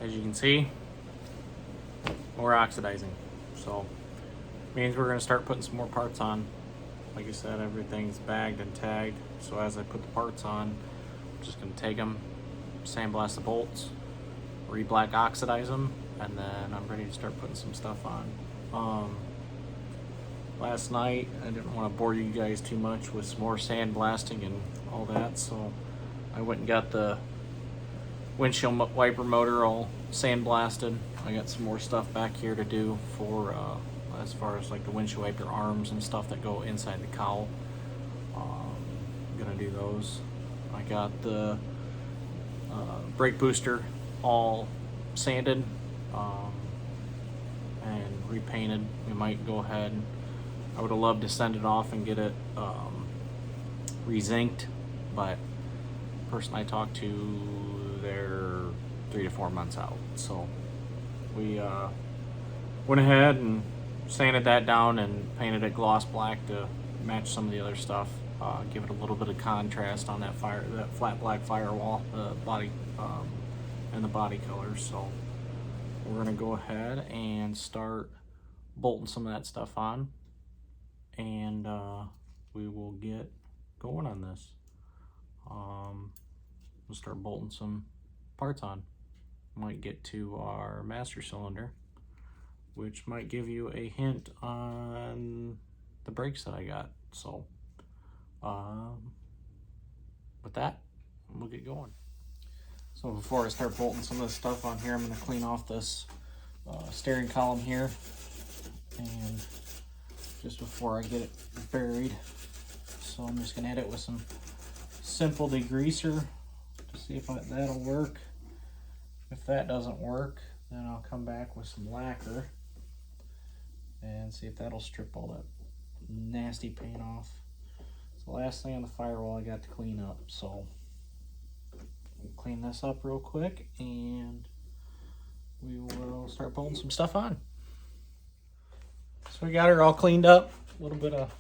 as you can see, more oxidizing. So means we're going to start putting some more parts on. Like I said, everything's bagged and tagged. So as I put the parts on, I'm just going to take them, sandblast the bolts, re-black oxidize them, and then I'm ready to start putting some stuff on. Last night, I didn't want to bore you guys too much with some more sandblasting and all that, so I went and got the windshield wiper motor all sandblasted. I got some more stuff back here to do for as far as like the windshield wiper arms and stuff that go inside the cowl. I'm gonna do those. I got the brake booster all sanded and repainted. We might go ahead. I would have loved to send it off and get it re-zinced, but the person I talked to, they're 3 to 4 months out. So we went ahead and sanded that down and painted it gloss black to match some of the other stuff. Give it a little bit of contrast on that flat black firewall, body and the body color. So we're gonna go ahead and start bolting some of that stuff on, and we will get going on this. We'll start bolting some parts on. Might get to our master cylinder, which might give you a hint on the brakes that I got. So with that, we'll get going. So before I start bolting some of this stuff on here, I'm going to clean off this steering column here, and just before I get it buried. So I'm just going to hit it with some simple degreaser to see if that'll work. If that doesn't work, then I'll come back with some lacquer and see if that'll strip all that nasty paint off. It's the last thing on the firewall I got to clean up, so we'll clean this up real quick and we will start pulling some stuff on. So we got her all cleaned up, a little bit of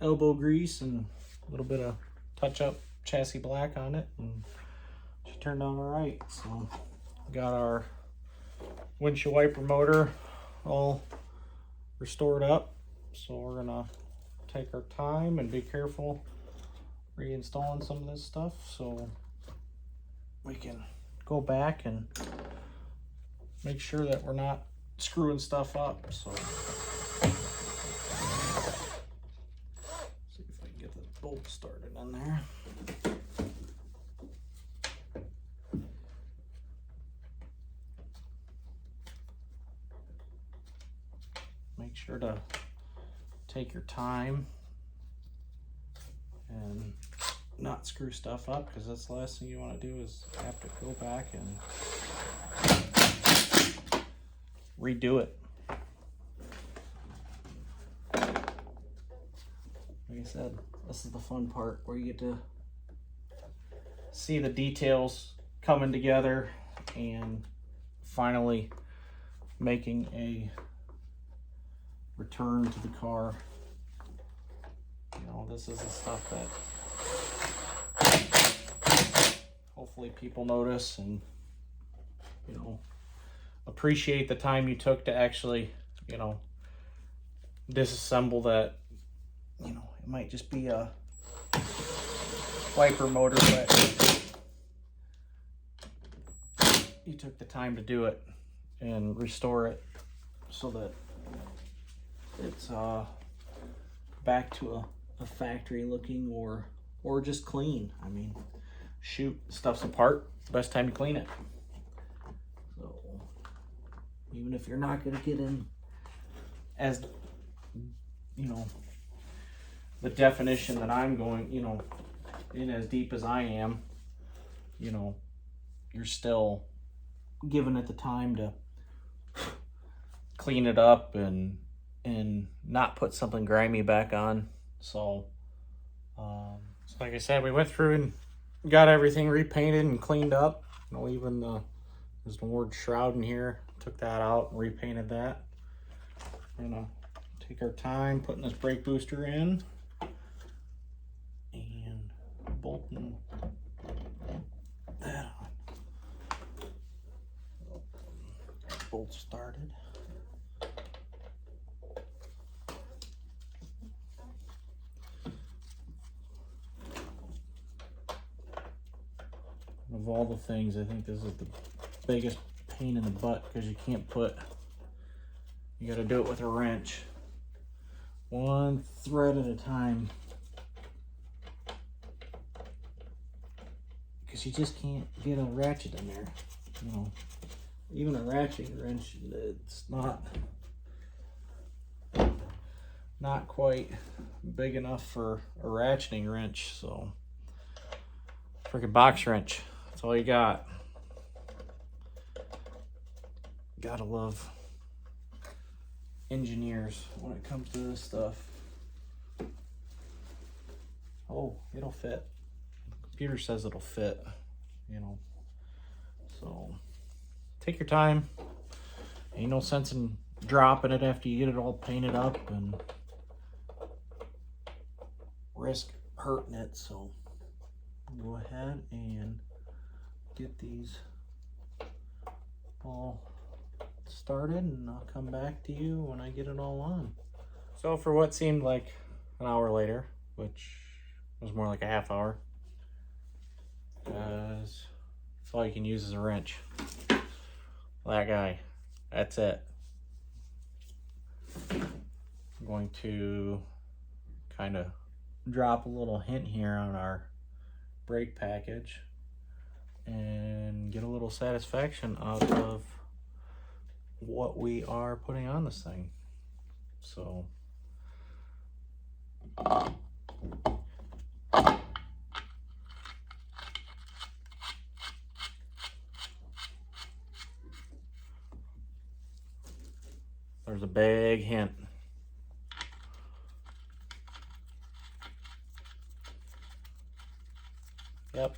elbow grease and a little bit of touch-up chassis black on it, and she turned out all right. So we got our windshield wiper motor all restored up, so we're gonna take our time and be careful reinstalling some of this stuff so we can go back and make sure that we're not screwing stuff up. So see if I can get the bolt started on there. Make sure to take your time and not screw stuff up, because that's the last thing you want to do is have to go back and redo it. Like I said, this is the fun part where you get to see the details coming together and finally making a return to the car. You know, this is the stuff that hopefully people notice and, you know, appreciate the time you took to actually, you know, disassemble that. You know, it might just be a wiper motor, but you took the time to do it and restore it so that it's back to a factory looking or just clean. I mean, shoot, stuff's apart, best time to clean it. So even if you're not going to get in as, you know, the definition that I'm going, you know, in as deep as I am, you know, you're still giving it the time to clean it up and not put something grimy back on. So, so like I said, we went through and got everything repainted and cleaned up. You know, even there's the word shroud in here. Took that out and repainted that. We're gonna take our time putting this brake booster in and bolting that on. bolt started. Of all the things, I think this is the biggest pain in the butt because you can't you got to do it with a wrench. One thread at a time. Because you just can't get a ratchet in there. You know, even a ratcheting wrench, it's not quite big enough for a ratcheting wrench. So, freaking box wrench. That's all you got. Gotta love engineers when it comes to this stuff. Oh, it'll fit. The computer says it'll fit, you know. So take your time. Ain't no sense in dropping it after you get it all painted up and risk hurting it. So go ahead and get these all started, and I'll come back to you when I get it all on. So for what seemed like an hour later, which was more like a half hour, because that's all you can use is a wrench. That guy, that's it. I'm going to kind of drop a little hint here on our brake package and get a little satisfaction out of what we are putting on this thing. So there's a big hint. Yep.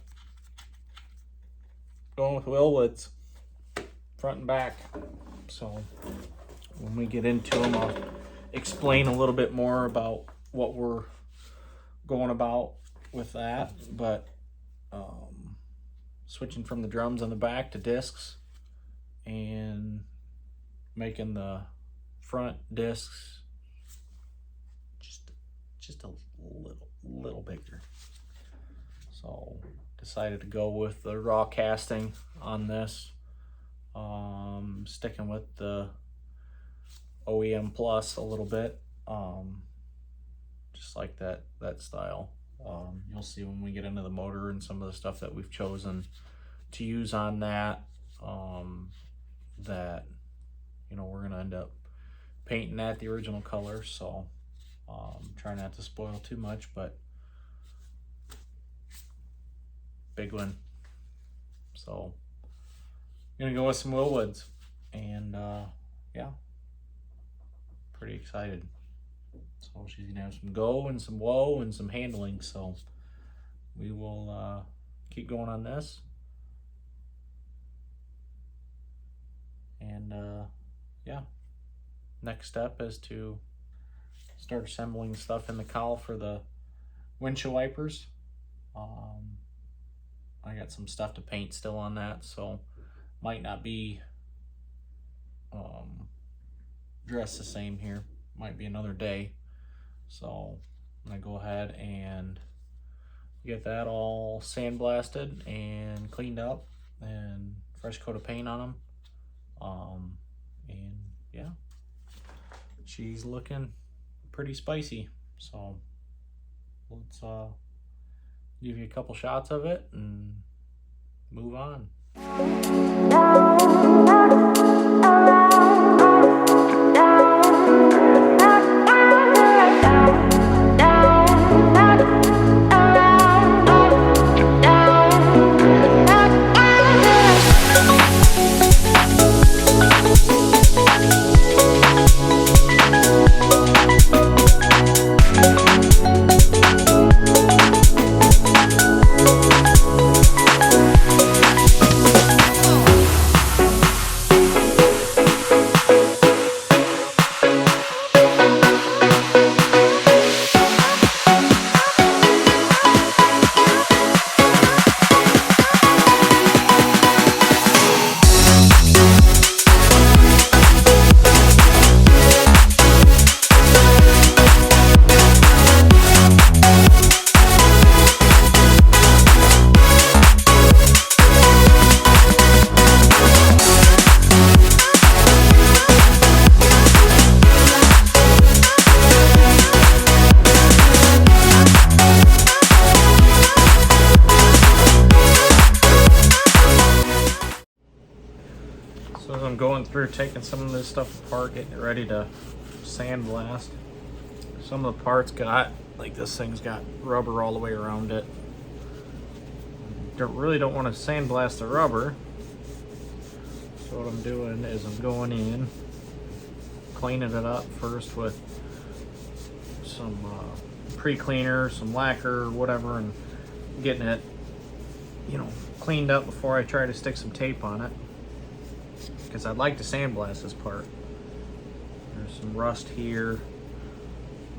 Going with Wilwoods, front and back. So when we get into them, I'll explain a little bit more about what we're going about with that. But switching from the drums on the back to discs and making the front discs just a little bigger. So decided to go with the raw casting on this. Sticking with the OEM Plus a little bit, just like that style. You'll see when we get into the motor and some of the stuff that we've chosen to use on that, that, you know, we're gonna end up painting that the original color. So try not to spoil too much, but big one. So gonna go with some Wilwoods, and yeah, pretty excited. So she's gonna have some go and some whoa and some handling. So we will keep going on this, and yeah, next step is to start assembling stuff in the cowl for the windshield wipers. I got some stuff to paint still on that, so might not be dressed the same here. Might be another day. So I'm gonna go ahead and get that all sandblasted and cleaned up and fresh coat of paint on them. And yeah, she's looking pretty spicy. So let's give you a couple shots of it and move on. I'm going through taking some of this stuff apart, getting it ready to sandblast. Some of the parts got, like this thing's got rubber all the way around it. Really don't want to sandblast the rubber. So what I'm doing is I'm going in, cleaning it up first with some pre-cleaner, some lacquer, whatever, and getting it, you know, cleaned up before I try to stick some tape on it. Because I'd like to sandblast this part. There's some rust here,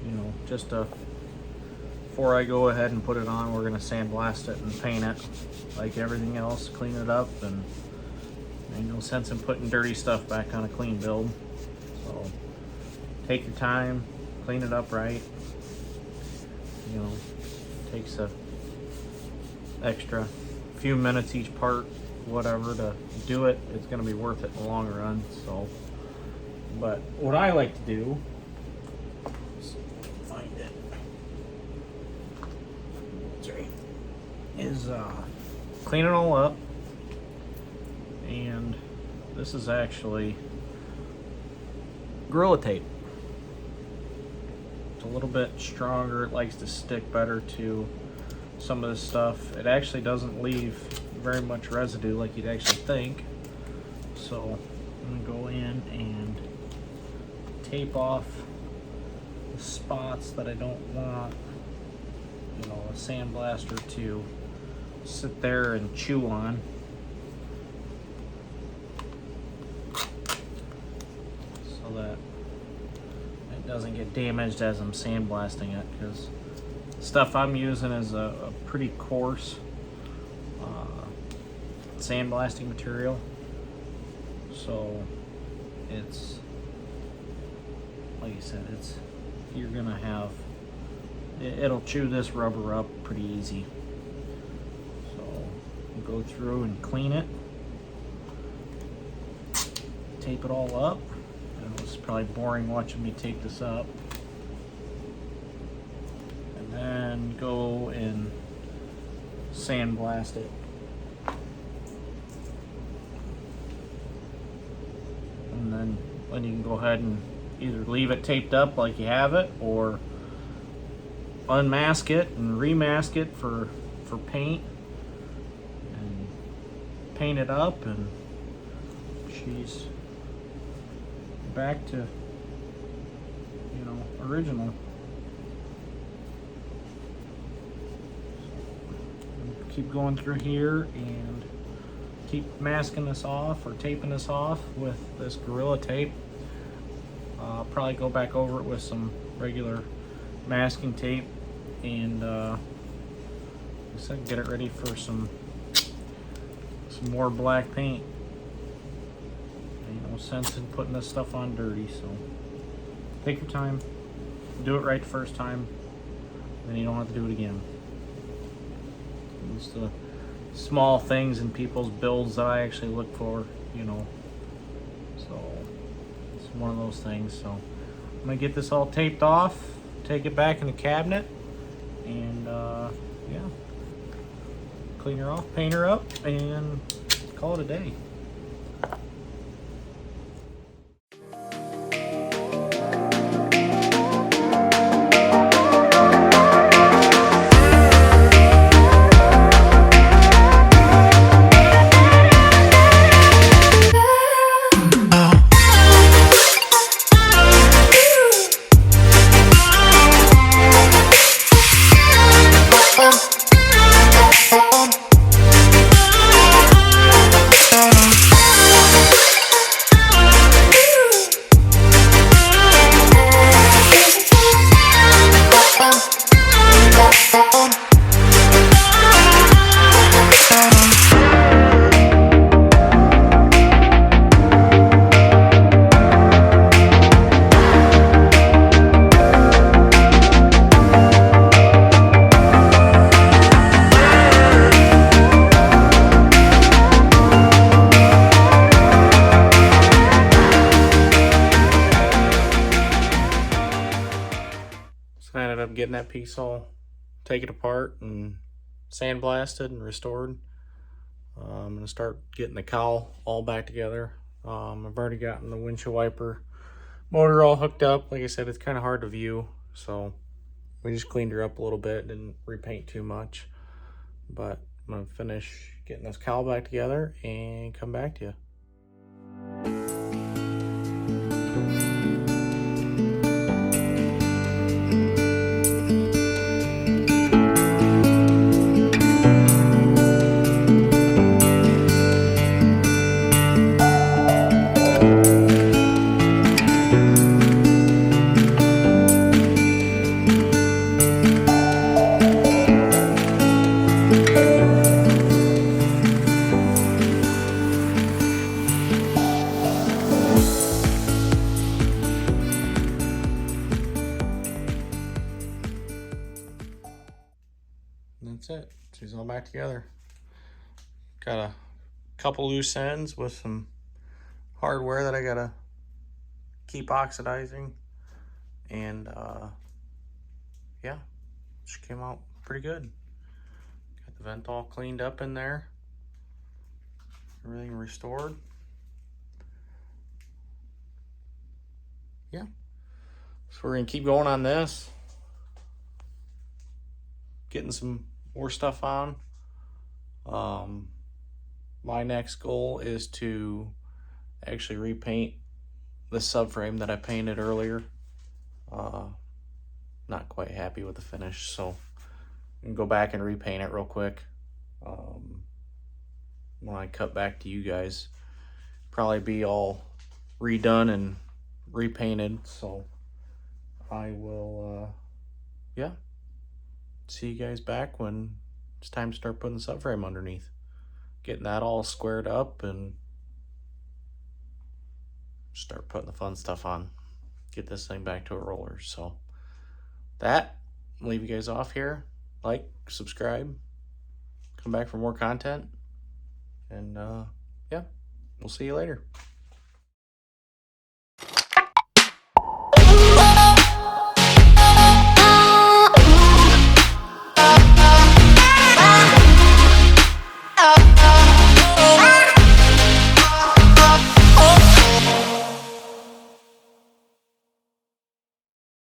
you know, just before I go ahead and put it on, we're gonna sandblast it and paint it like everything else, clean it up, and ain't no sense in putting dirty stuff back on a clean build. So take your time, clean it up right. You know, takes a extra few minutes each part, whatever, to do it. It's gonna be worth it in the long run. So, but what I like to do, find it, is clean it all up. And this is actually Gorilla Tape. It's a little bit stronger. It likes to stick better to some of this stuff. It actually doesn't leave very much residue like you'd actually think. So I'm gonna go in and tape off the spots that I don't want, you know, a sandblaster to sit there and chew on. So that it doesn't get damaged as I'm sandblasting it, because stuff I'm using is a pretty coarse sandblasting material. So it's, like I said, it's, you're gonna have, it'll chew this rubber up pretty easy. So go through and clean it, tape it all up. And it's probably boring watching me tape this up. And then go and sandblast it. And then you can go ahead and either leave it taped up like you have it, or unmask it and remask it for paint, and paint it up, and she's back to, you know, original. So, keep going through here and keep masking this off or taping this off with this Gorilla Tape. I'll probably go back over it with some regular masking tape, and so get it ready for some more black paint. Ain't no sense in putting this stuff on dirty, so take your time, do it right the first time, then you don't have to do it again. It's the small things in people's builds that I actually look for, you know. So it's one of those things. So I'm gonna get this all taped off, take it back in the cabinet, and yeah, clean her off, paint her up, and call it a day. I ended up getting that piece all taken apart and sandblasted and restored. I'm going to start getting the cowl all back together. I've already gotten the windshield wiper motor all hooked up. Like I said, it's kind of hard to view, so we just cleaned her up a little bit, didn't repaint too much. But I'm gonna finish getting this cowl back together and come back to you. And that's it. She's all back together. Got a couple loose ends with some hardware that I gotta keep oxidizing, and yeah, she came out pretty good. Got the vent all cleaned up in there, everything restored. Yeah, so we're gonna keep going on this, getting some more stuff on. My next goal is to actually repaint the subframe that I painted earlier. Not quite happy with the finish, so I'm gonna go back and repaint it real quick. When I cut back to you guys, probably be all redone and repainted, so I will yeah, see you guys back when it's time to start putting the subframe underneath, getting that all squared up, and start putting the fun stuff on, get this thing back to a roller. So that, I'll leave you guys off here. Like, subscribe, come back for more content, and yeah, we'll see you later.